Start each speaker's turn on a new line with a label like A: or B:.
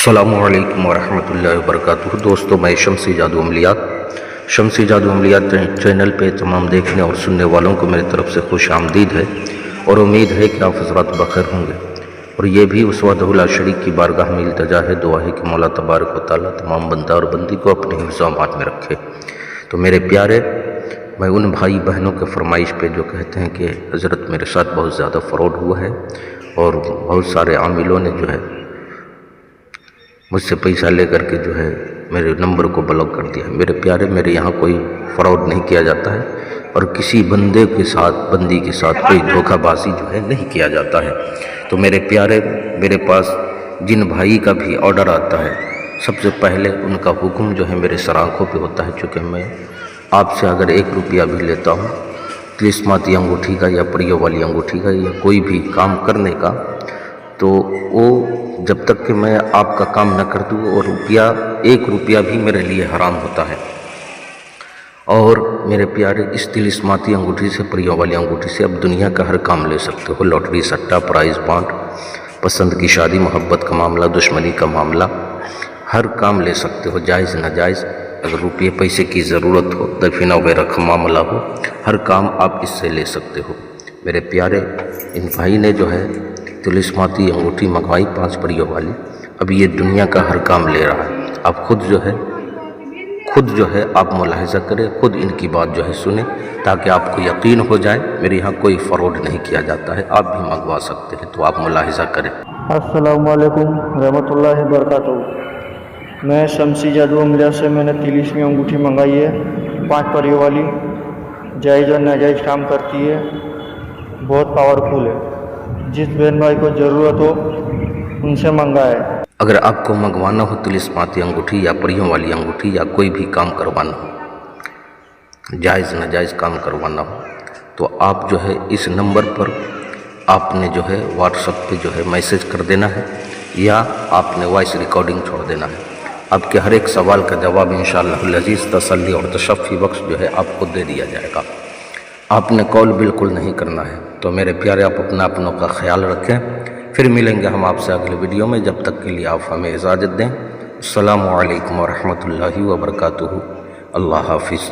A: السلام علیکم ورحمۃ اللہ وبرکاتہ۔ دوستو، میں شمسی جادو عملیات چینل پہ تمام دیکھنے اور سننے والوں کو میری طرف سے خوش آمدید ہے، اور امید ہے کہ آپ حضرات بخیر ہوں گے۔ اور یہ بھی اس وحدہ لا شریک کی بارگاہ میں التجا ہے، دعا ہے کہ مولا تبارک و تعالیٰ تمام بندہ اور بندی کو اپنے حفظ و امان میں رکھے۔ تو میرے پیارے، میں ان بھائی بہنوں کے فرمائش پہ جو کہتے ہیں کہ حضرت میرے ساتھ بہت زیادہ فراڈ ہوا ہے اور بہت سارے عاملوں نے جو ہے مجھ سے پیسہ لے کر کے جو ہے میرے نمبر کو بلاک کر دیا ہے۔ میرے پیارے، میرے یہاں کوئی فراڈ نہیں کیا جاتا ہے، اور کسی بندی کے ساتھ کوئی دھوکہ بازی جو ہے نہیں کیا جاتا ہے۔ تو میرے پیارے، میرے پاس جن بھائی کا بھی آرڈر آتا ہے، سب سے پہلے ان کا حکم جو ہے میرے سر آنکھوں پہ ہوتا ہے، چونکہ میں آپ سے اگر 1 روپیہ بھی لیتا ہوں تلسماتی انگوٹھی کا یا پریوں والی انگوٹھی کا یا کوئی بھی کام کرنے کا، تو وہ جب تک کہ میں آپ کا کام نہ کر دوں، اور 1 روپیہ بھی میرے لیے حرام ہوتا ہے۔ اور میرے پیارے، اس تلسماتی انگوٹھی سے، پریوں والی انگوٹھی سے اب دنیا کا ہر کام لے سکتے ہو، لاٹری، سٹا، پرائز بانڈ، پسند کی شادی، محبت کا معاملہ، دشمنی کا معاملہ، ہر کام لے سکتے ہو، جائز ناجائز۔ اگر روپیے پیسے کی ضرورت ہو، دفینہ وغیرہ کا معاملہ ہو، ہر کام آپ اس سے لے سکتے ہو۔ میرے پیارے، ان بھائی نے جو ہے تلسماتی انگوٹھی منگوائی 5 پریوں والی، اب یہ دنیا کا ہر کام لے رہا ہے۔ آپ خود جو ہے آپ ملاحظہ کریں، خود ان کی بات جو ہے سنیں، تاکہ آپ کو یقین ہو جائے میرے یہاں کوئی فراڈ نہیں کیا جاتا ہے، آپ بھی منگوا سکتے ہیں، تو آپ ملاحظہ کریں۔
B: السلام علیکم رحمۃ اللہ وبرکاتہ۔ میں شمسی جادو عملیات سے میں نے تلسمی انگوٹھی منگائی ہے 5 پریوں والی، جائز اور ناجائز کام کرتی ہے، بہت پاورفل ہے۔ جس بہن بھائی کو ضرورت ہو ان سے منگائے۔
A: اگر آپ کو منگوانا ہو تلسماتی انگوٹھی یا پریوں والی انگوٹھی یا کوئی بھی کام کروانا ہو، جائز ناجائز کام کروانا ہو، تو آپ جو ہے اس نمبر پر آپ نے جو ہے واٹس ایپ پہ جو ہے میسج کر دینا ہے، یا آپ نے وائس ریکارڈنگ چھوڑ دینا ہے۔ آپ کے ہر ایک سوال کا جواب انشاءاللہ العزیز تسلی اور تشفی بخش جو ہے آپ کو دے دیا جائے گا۔ آپ نے کال بالکل نہیں کرنا ہے۔ تو میرے پیارے، آپ اپنوں کا خیال رکھیں، پھر ملیں گے ہم آپ سے اگلے ویڈیو میں۔ جب تک کے لیے آپ ہمیں اجازت دیں۔ السلام علیکم ورحمۃ اللہ وبرکاتہ۔ اللہ حافظ۔